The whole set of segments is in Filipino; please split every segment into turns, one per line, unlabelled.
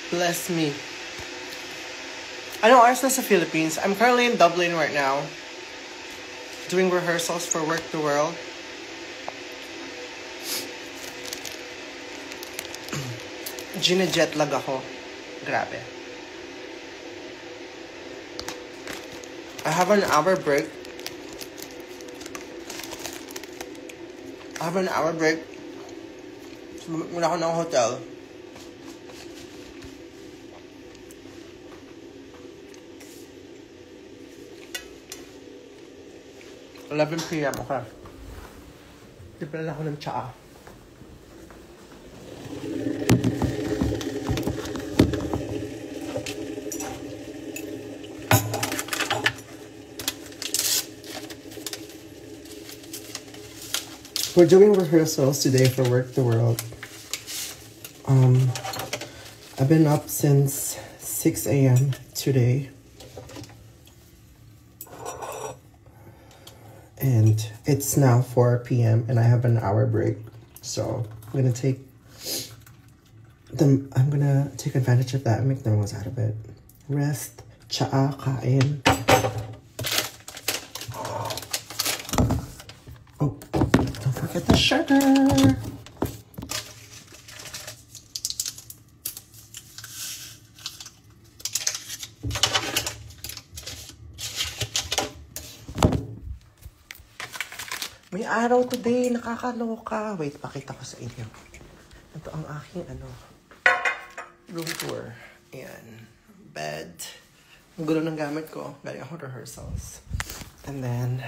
Bless me. Anong oras na sa Philippines? I'm currently in Dublin right now. Doing rehearsals for Work the World. Gina-jet lag ako. Grabe. I have an hour break. Sumamit muna ako ng hotel. $11 p.m. Okay. Tipla ako ng tsaa. We're doing rehearsals today for Work the World. I've been up since 6 a.m. today. And it's now 4 p.m. and I have an hour break. So I'm gonna take advantage of that and make the most out of it. Rest, tsaa, kain. Oh, don't forget the sugar. May araw today, nakakaloka. Wait, pakita ko sa inyo. Ito ang aking room tour. Ayan. Bed. Ang gulo ng gamit ko. Galing ako rehearsals. And then,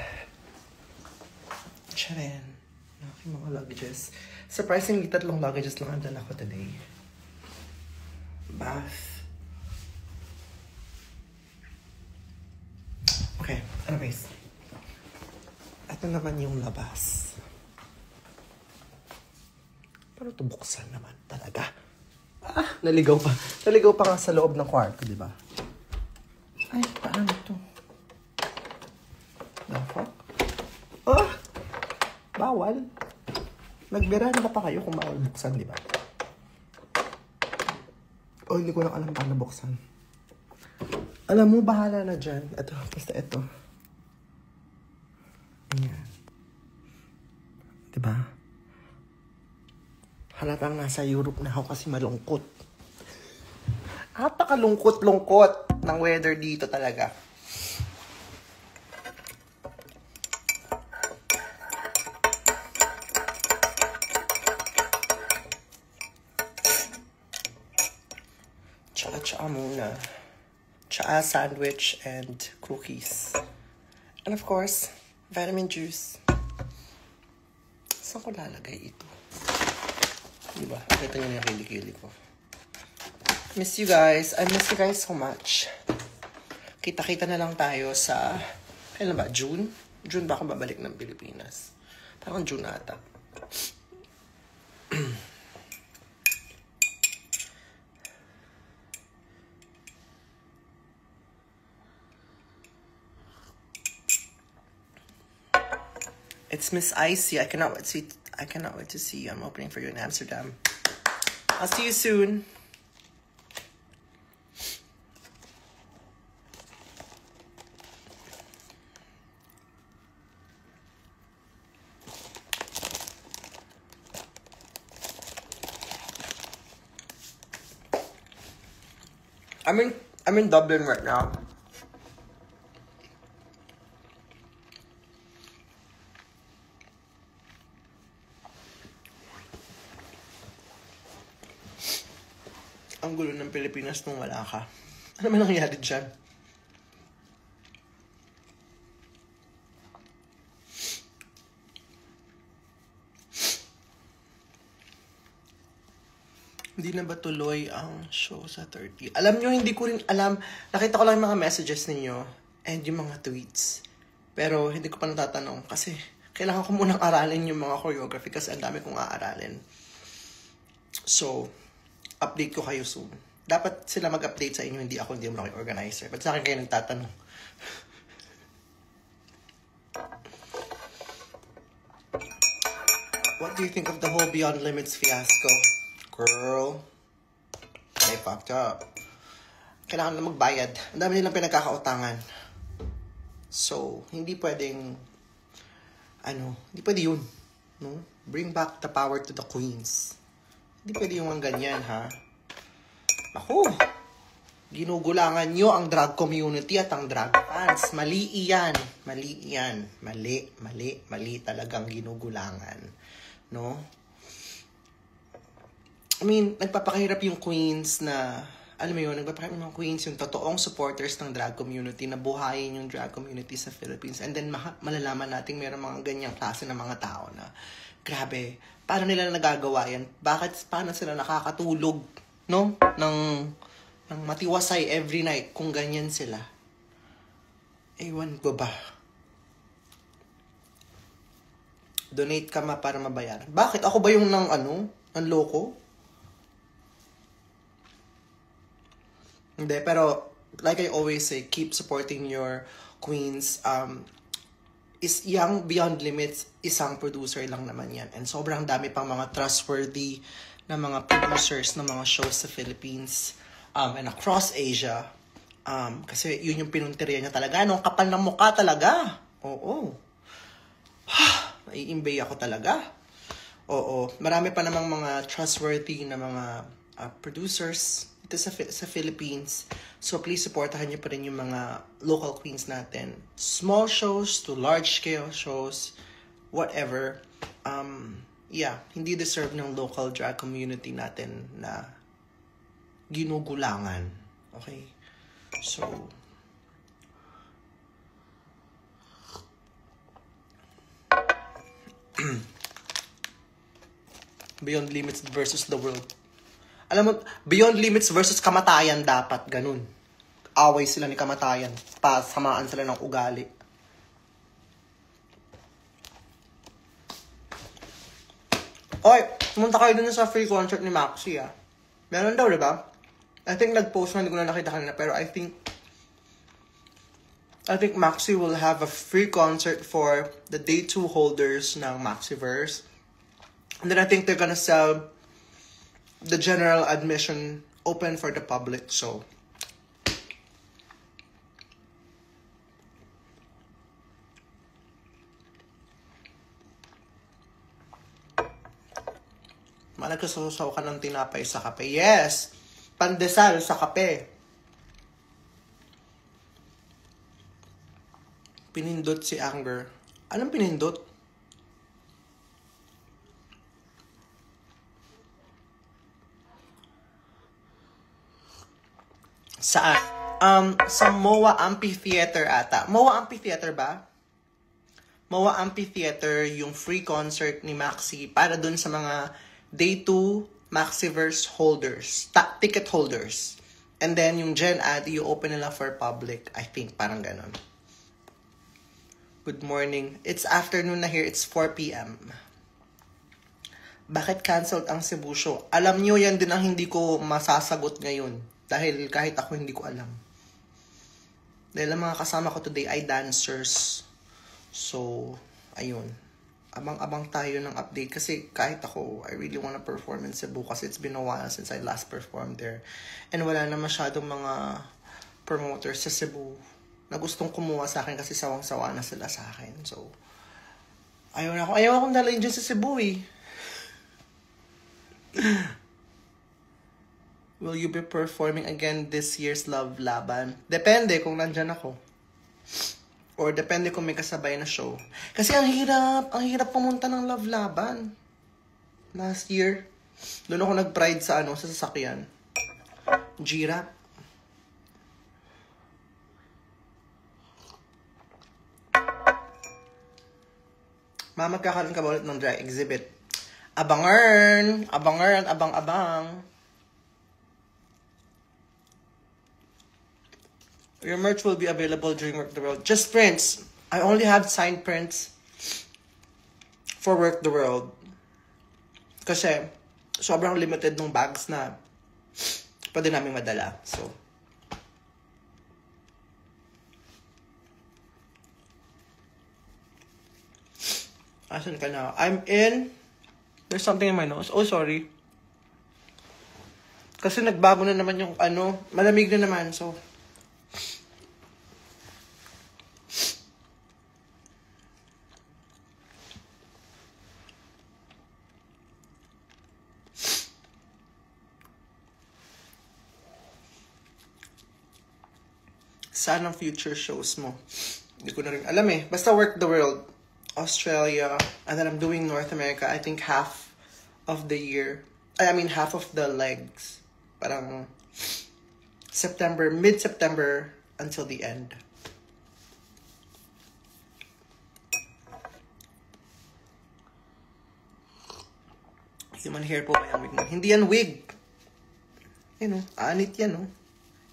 charin. Aking mga luggages. Surprisingly, 3 luggages lang ang dala ko today. Bath. Okay, anyways. Ito naman yung labas. Pero ito buksan naman talaga. Naligaw pa. Naligaw pa nga sa loob ng kwarto, di ba? Ay, paano ito? The fuck? Bawal. Nagbira na pa kayo kung bawal buksan, di ba? Hindi ko lang alam paano buksan. Alam mo, bahala na dyan. Ito, basta ito. Ayan. Diba? Halatang nasa Europe na ako kasi malungkot. Napakalungkot-lungkot ng weather dito talaga. Tsaa muna. Tsaa sandwich and cookies. And of course, vitamin juice. Saan ko lalagay ito? Diba? Ito nyo yung kilikili ko. Miss you guys. I miss you guys so much. Kita-kita na lang tayo sa... Kailan ba? June? June ba ako babalik ng Pilipinas? Parang June ata. It's Miss Icy. I cannot wait to see you. I'm opening for you in Amsterdam. I'll see you soon. I'm in Dublin right now. Ang gulo ng Pilipinas nung wala ka. Ano man nangyari dyan? Hindi na ba tuloy ang show sa 30? Alam nyo, hindi ko rin alam. Nakita ko lang yung mga messages ninyo and yung mga tweets. Pero hindi ko pa natatanong kasi kailangan ko munang aralin yung mga choreography kasi ang dami kong aaralin. So, update ko kayo soon. Dapat sila mag-update sa inyo, hindi ako yung organizer. Ba't sa akin kayo nagtatanong? What do you think of the whole Beyond Limits fiasco? Girl. They fucked up. Kailangan na magbayad. Ang dami nilang pinagkakautangan. So, hindi pwedeng, hindi pwede yun. No? Bring back the power to the queens. Hindi pwede yung mga ganyan, ha? Ako, ginugulangan nyo ang drag community at ang drag fans. Mali iyan. Mali iyan. Mali talagang ginugulangan. No? I mean, nagpapakahirap yung queens na, alam mo yun, nagpapakahirap yung queens, yung totoong supporters ng drag community na buhayin yung drag community sa Philippines. And then, malalaman natin mayroong mga ganyang klase ng mga tao na, grabe, paano nila nagagawa yan? Paano sila nakakatulog, no? Ng matiwasay every night kung ganyan sila. Ewan ko ba? Donate ka para mabayaran. Bakit? Ako ba yung ang loko? Hindi, pero like I always say, keep supporting your queens. Is Young Beyond Limits, isang producer lang naman yan. And sobrang dami pang mga trustworthy na mga producers ng mga shows sa Philippines and across Asia. Kasi yun yung pinunteriya niya talaga. Ang kapal ng mukha talaga. Oo. Naiimbay ako talaga. Oo. Marami pa namang mga trustworthy na mga producers dito sa Philippines. So please supportahan niyo pa rin yung mga local queens natin. Small shows to large scale shows, whatever. Hindi deserve ng local drag community natin na ginugulangan. Okay? So, Beyond Limits versus the world. Alam mo, Beyond Limits versus kamatayan dapat, ganun. Away sila ni kamatayan. Samaan sila ng ugali. Oy, pumunta kayo dun sa free concert ni Maxi, Meron daw, diba? I think nag-post na, hindi ko na nakita kanina, pero I think Maxi will have a free concert for the day 2 holders ng Maxiverse. And then I think they're gonna sell the general admission open for the public. So, nagsasaw ka ng tinapay sa kape. Yes! Pandesal sa kape. Pinindot si Anger. Anong pinindot? Saan? Sa MOA Amphitheater ata. MOA Amphitheater ba? MOA Amphitheater, yung free concert ni Maxi para dun sa mga Day 2 Maxiverse holders. Ticket holders. And then, yung Gen Ad, i-open nila for public. I think, parang ganon. Good morning. It's afternoon na here. It's 4 p.m. Bakit canceled ang Cebu show? Alam nyo, yan din ang hindi ko masasagot ngayon. Dahil kahit ako hindi ko alam. Dahil ang mga kasama ko today ay dancers. So, ayun. Abang-abang tayo ng update. Kasi kahit ako, I really wanna perform in Cebu. Kasi it's been a while since I last performed there. And wala na masyadong mga promoters sa Cebu na gustong kumuha sa akin kasi sawang-sawa na sila sa akin. So, ayaw akong dalhin dyan sa Cebu Will you be performing again this year's Love Laban? Depende kung nandyan ako. Or depende kung may kasabay na show. Kasi ang hirap pumunta ng Love Laban. Last year, doon ako nag-pride sa sa sasakyan. G-Rap. Magkakaroon ka ba ulit ng drag exhibit? Abang-abang. Your merch will be available during Work the World. Just prints. I only have signed prints for Work the World. Kasi, sobrang limited ng bags na pwede namin madala. So, asan ka na? I'm in. There's something in my nose. Oh, sorry. Kasi nagbago na naman yung ano, malamig na naman. So, saan ang future shows mo? Hindi ko na rin alam eh. Basta work the world. Australia. And then I'm doing North America. I think half of the year. I mean, half of the legs. Parang September, mid-September until the end. Human hair po ba yung wig mo? Hindi yan wig. Yan o, anit yan o.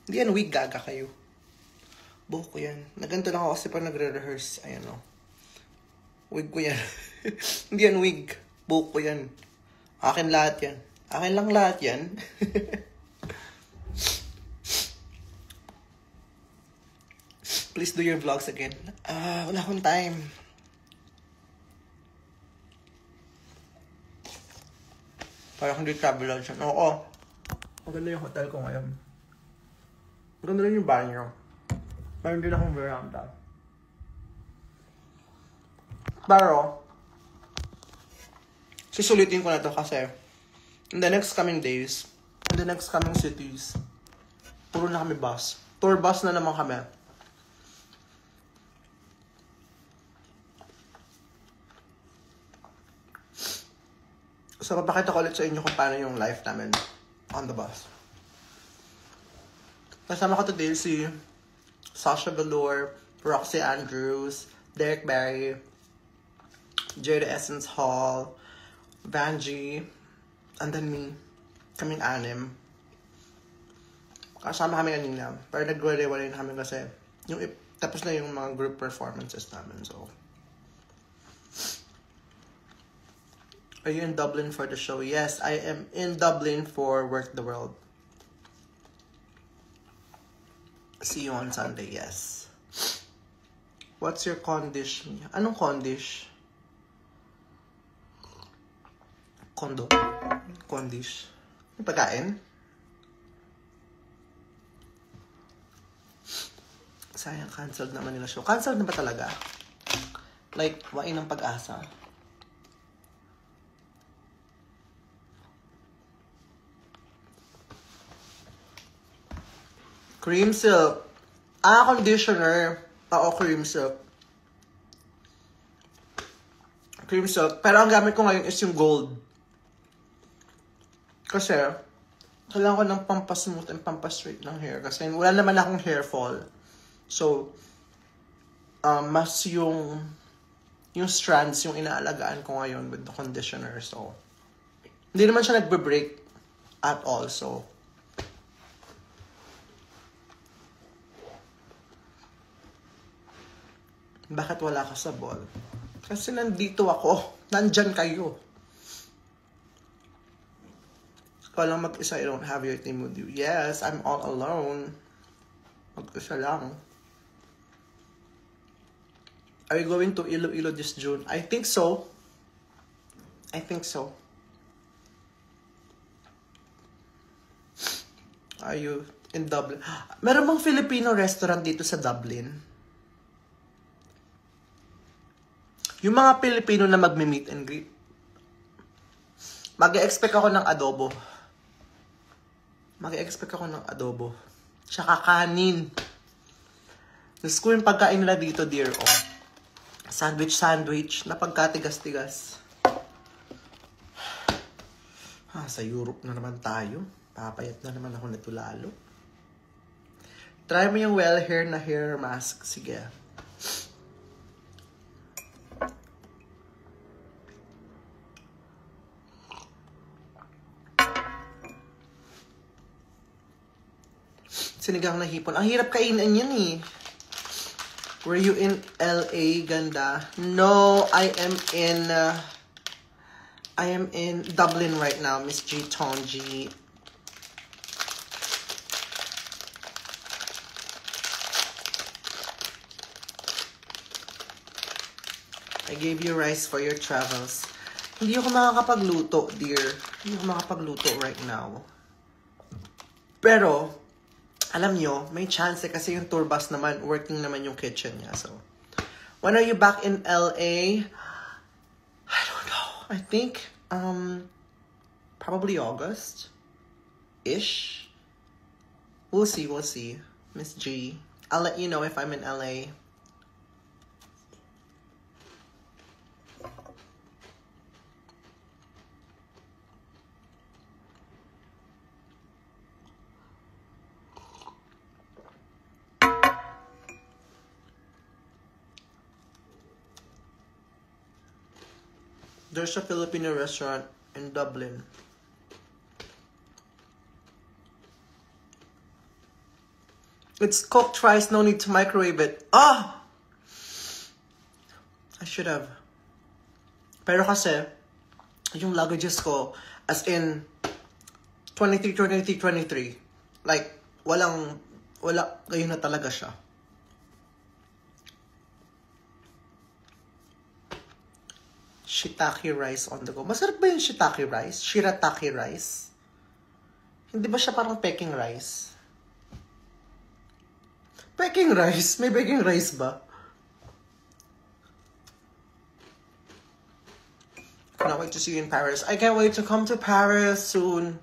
Hindi yan wig, gaga kayo. Buhok ko yan. Naganto lang ako kasi pag nagre-rehearse. Ayan o. Wig ko yan. Hindi yan wig. Buhok ko yan. Akin lahat yan. Akin lang lahat yan. Please do your vlogs again. Wala akong time. Parang hindi travel lang siya. Oo. Maganda yung hotel ko ngayon. Maganda rin yung banyo. Mayroon din akong veranda. Pero, susulitin ko na to kasi in the next coming days, in the next coming cities, puro na kami bus. Tour bus na naman kami. So, papakita ko ulit sa inyo kung paano yung life namin on the bus. Kasama ko today si Sasha Velour, Roxy Andrews, Derek Barry, Jada Essence Hall, Vanjie, and then me. Kaming anim. Kasama kami kanina. Pero nag-walay-walay na kami kasi tapos na yung mga group performances namin. So, are you in Dublin for the show? Yes, I am in Dublin for Work the World. See you on Sunday, yes. What's your condish? Anong condish? Condo? Condish? Yung pagkain? Sayang, cancelled naman nila show. Cancelled na ba talaga? Like, wain ng pag-asa. Cream silk. Conditioner. Cream silk. Cream silk. Pero ang gamit ko ngayon is yung gold. Kasi, kailangan ko ng pampasmooth and pampastraight ng hair. Kasi wala naman akong hair fall. So, mas yung strands yung inaalagaan ko ngayon with the conditioner. So, hindi naman siya nagbe-break at all. So, bakit wala ka sa ball? Kasi nandito ako. Nandyan kayo. Ikaw lang mag-isa. I don't have your team with you. Yes, I'm all alone. Mag-isa lang. Are you going to Iloilo this June? I think so. I think so. Are you in Dublin? Meron bang Filipino restaurant dito sa Dublin? Yung mga Pilipino na magme-meet and greet. Mag-e-expect ako ng adobo. Mag-e-expect ako ng adobo. Tsaka kanin. Gusto ko yung pagkain nila dito, dear. Oh. Sandwich. Na pagkatigas-tigas. Sa Europe na naman tayo. Papayat na naman ako nito lalo. Try mo yung well hair na hair mask. Sige. Sinigang na hipon. Ang hirap kainin yan eh. Were you in LA, ganda? No, I am in Dublin right now, Miss G Tonji. I gave you rice for your travels. Hindi ako makakapagluto, dear. Hindi ako makakapagluto right now. Pero, alam nyo, may chance kasi yung tour bus naman, working naman yung kitchen niya. So, when are you back in LA? I don't know. I think, probably August-ish. We'll see. Miss G. I'll let you know if I'm in LA. There's a Filipino restaurant in Dublin. It's cooked rice, no need to microwave it. Ah! I should have. Pero kasi, yung luggages ko, as in, 23. Like, wala, ngayon na talaga siya. Shiitake rice on the go. Masarap ba yung shiitake rice? Shirataki rice? Hindi ba siya parang Peking rice? Peking rice? May Peking rice ba? Cannot wait to see you in Paris. I can't wait to come to Paris soon.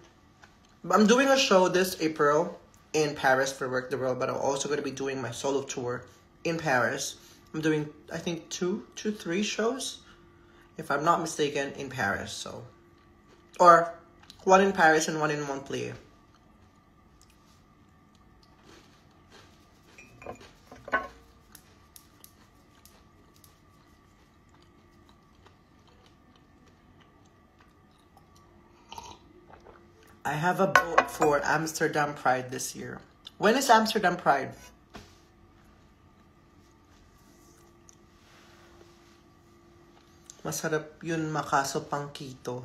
I'm doing a show this April in Paris for Work the World, but I'm also going to be doing my solo tour in Paris. I'm doing, I think, 3 shows, if I'm not mistaken, in Paris. So, or 1 in Paris and 1 in Montpellier. I have a boat for Amsterdam Pride this year. When is Amsterdam Pride? Masarap yun makaso pang keto.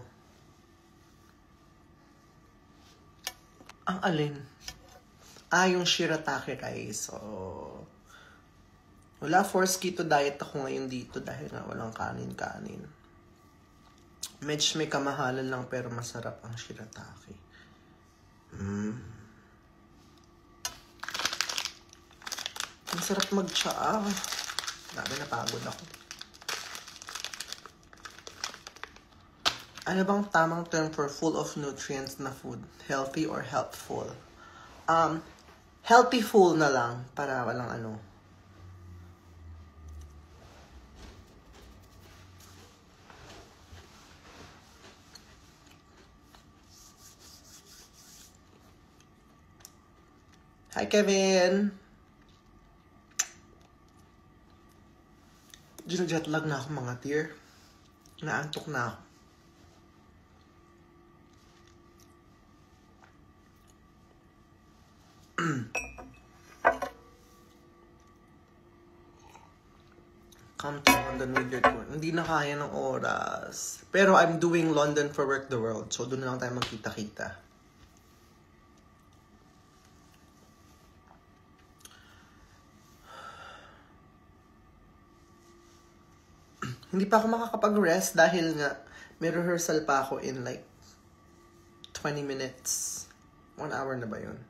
Ang alin? Yung shirataki rice. So, wala forced keto diet ako ngayon dito dahil nga walang kanin-kanin. Medyo may kamahalan lang pero masarap ang shirataki. Ang sarap mag-tsaa. Grabe, napagod ako. Ano bang tamang term for full of nutrients na food? Healthy or helpful? Healthy full na lang para walang ano. Hi, Kevin! Jet lag na ako mga dear. Naantok na ako. Come to London with your tour. Hindi na kaya ng oras. Pero I'm doing London for Work the World. So doon na lang tayo magkita-kita. Hindi pa ako makakapag-rest dahil nga may rehearsal pa ako in like 20 minutes. 1 hour na ba yun?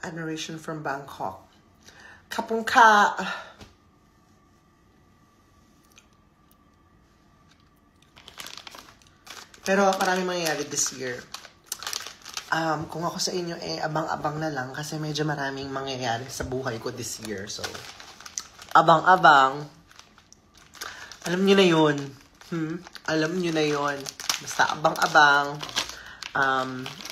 Admiration from Bangkok. Kapungka! Pero maraming mangyayari this year. Kung ako sa inyo, abang-abang na lang kasi medyo maraming mangyayari sa buhay ko this year. So, abang-abang. Alam nyo na yun. Alam nyo na yun. Basta abang-abang.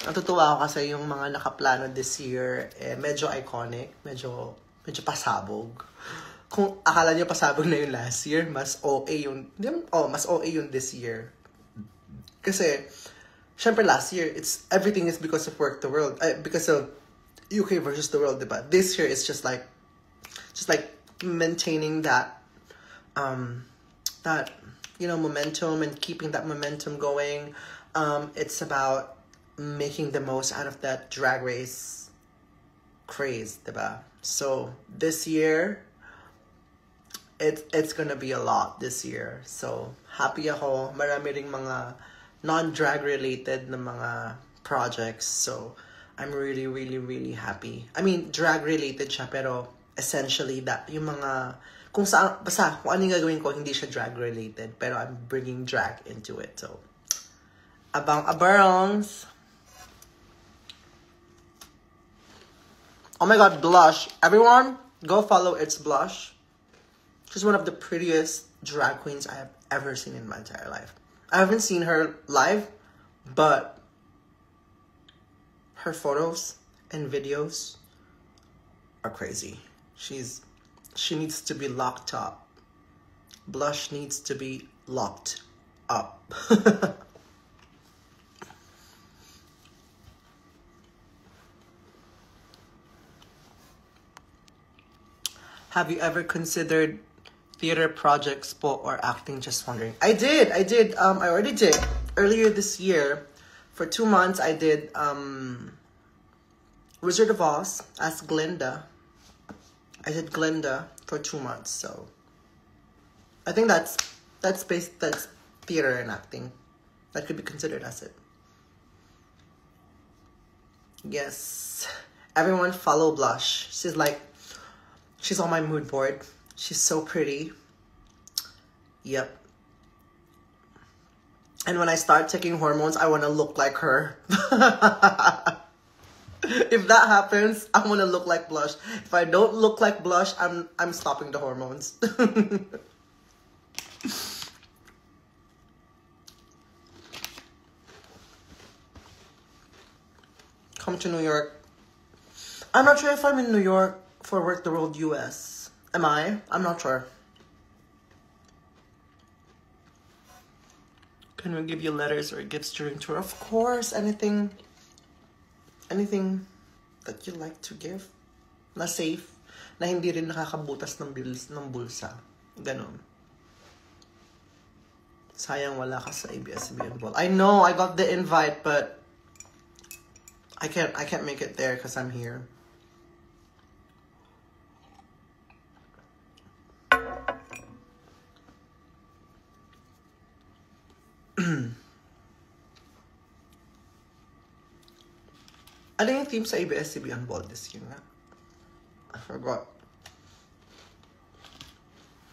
Natutuwa ako kasi yung mga nakaplano this year, medyo iconic. Medyo pasabog. Kung akala nyo pasabog na yung last year, mas OA yung, mas OA yung this year. Kasi, syempre last year, everything is because of Work the World. Because of UK versus the world, diba? This year, it's just like maintaining that momentum and keeping that momentum going. It's about making the most out of that drag race craze, diba? So this year it's gonna be a lot this year. So happy ako. Marami ring mga non-drag related na mga projects. So, I'm really, really, really happy. I mean, drag-related siya, pero essentially, that yung mga, kung saan, basta, kung ano yung gagawin ko, hindi siya drag-related, pero I'm bringing drag into it. So, abang-abangs! Oh my god, Blush. Everyone, go follow It's Blush. She's one of the prettiest drag queens I have ever seen in my entire life. I haven't seen her live, but her photos and videos are crazy. She needs to be locked up. Blush needs to be locked up. Have you ever considered theater projects po or acting? Just wondering. I did. I already did. Earlier this year, for 2 months, I did Wizard of Oz as Glinda. I did Glinda for 2 months, so I think that's theater and acting. That could be considered as it. Yes. Everyone follow Blush. She's on my mood board. She's so pretty. Yep. And when I start taking hormones, I want to look like her. If that happens, I want to look like Blush. If I don't look like Blush, I'm stopping the hormones. Come to New York. I'm not sure if I'm in New York for Work the World US. Am I? I'm not sure. Can we give you letters or gifts during tour? Of course, anything that you like to give. Na safe. Na hindi rin nakakabutas ng bulsa. Ganon. Sayang wala ka sa ABS-CBN Ball. I know, I got the invite, but I can't make it there because I'm here. Ano yung team sa ABS-CBN Ball this year nga? I forgot.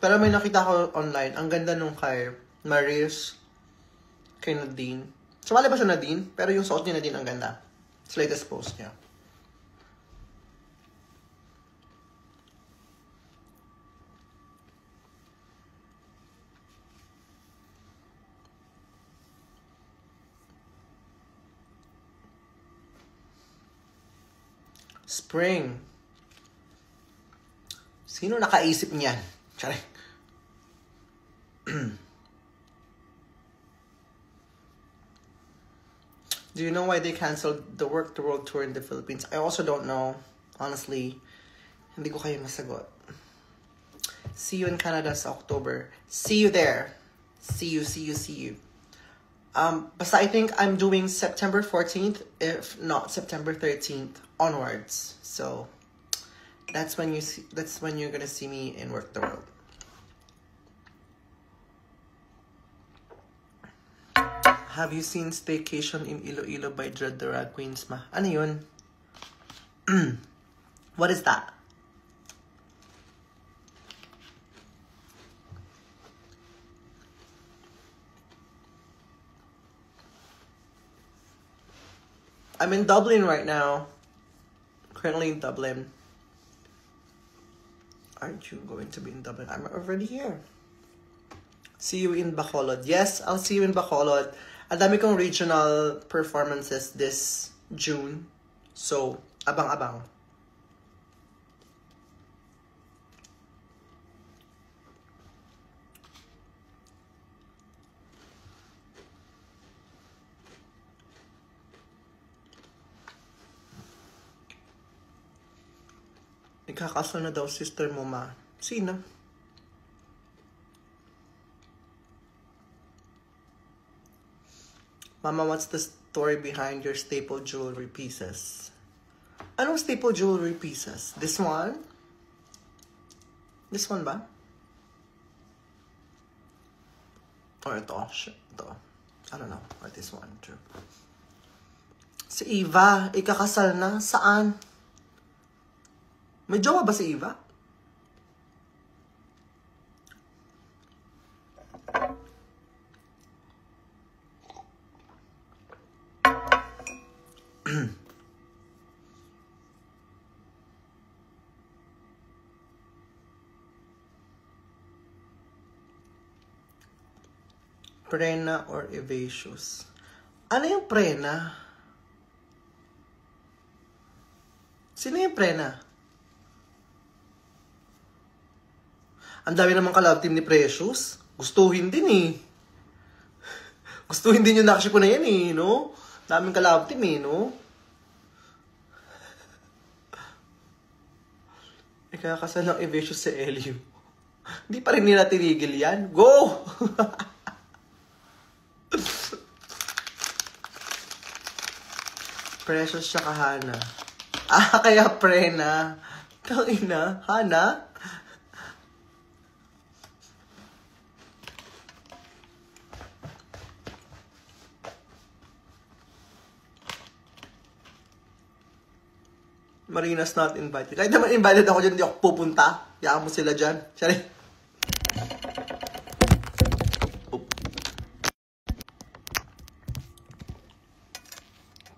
Pero may nakita ko online, ang ganda nung kay Maris, kay Nadine. Sumali ba siya Nadine? Pero yung suot ni Nadine ang ganda. It's latest post niya. Spring. Sino nakaisip niyan? Charay. Do you know why they canceled the Work the World Tour in the Philippines? I also don't know. Honestly, hindi ko kayo masagot. See you in Canada sa October. See you there. See you. Basta I think I'm doing September 14th, if not September 13th onwards. So that's when you're gonna see me in Work the World. Have you seen Staycation in Iloilo by Dread the Drag Queens, ma? Ano yun? What is that? I'm in Dublin right now. Currently in Dublin. Aren't you going to be in Dublin? I'm already here. See you in Bacolod. Yes, I'll see you in Bacolod. Ang dami kong regional performances this June. So, abang-abang. Nagkakasal na daw sister mo, ma. Sino? Mama, what's the story behind your staple jewelry pieces? Anong staple jewelry pieces? This one? This one ba? Or ito? Ito. I don't know. Or this one, too. Si Eva, ikakasal na. Saan? May jowa ba si Eva? Prena or Evacious? Ano yung Prena? Sino yung Prena? Ang dami namang ka-love team ni Precious. Gustuhin din eh. Gustuhin din yung nakshi ko na yan eh, no? Daming ka-love team eh, no? Ikakasal ng Evacious sa Elio. Hindi pa rin nila tinigil yan. Go! Precious siya ka Hana. Kaya Prena. Tangina. Hana? Marina's not invited. Kahit naman invited ako dyan, hindi ako pupunta. Yaan mo sila dyan. Sorry.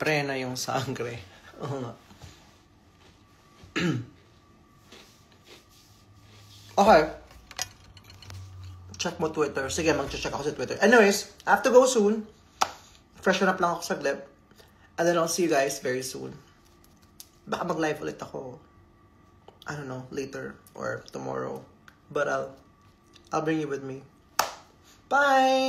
Prena yung sangre. Oo nga. Okay. Check mo Twitter. Sige, mag-check ako sa Twitter. Anyways, I have to go soon. Freshen up lang ako saglit. And then I'll see you guys very soon. Baka mag-live ulit ako. I don't know, later or tomorrow. But I'll bring you with me. Bye!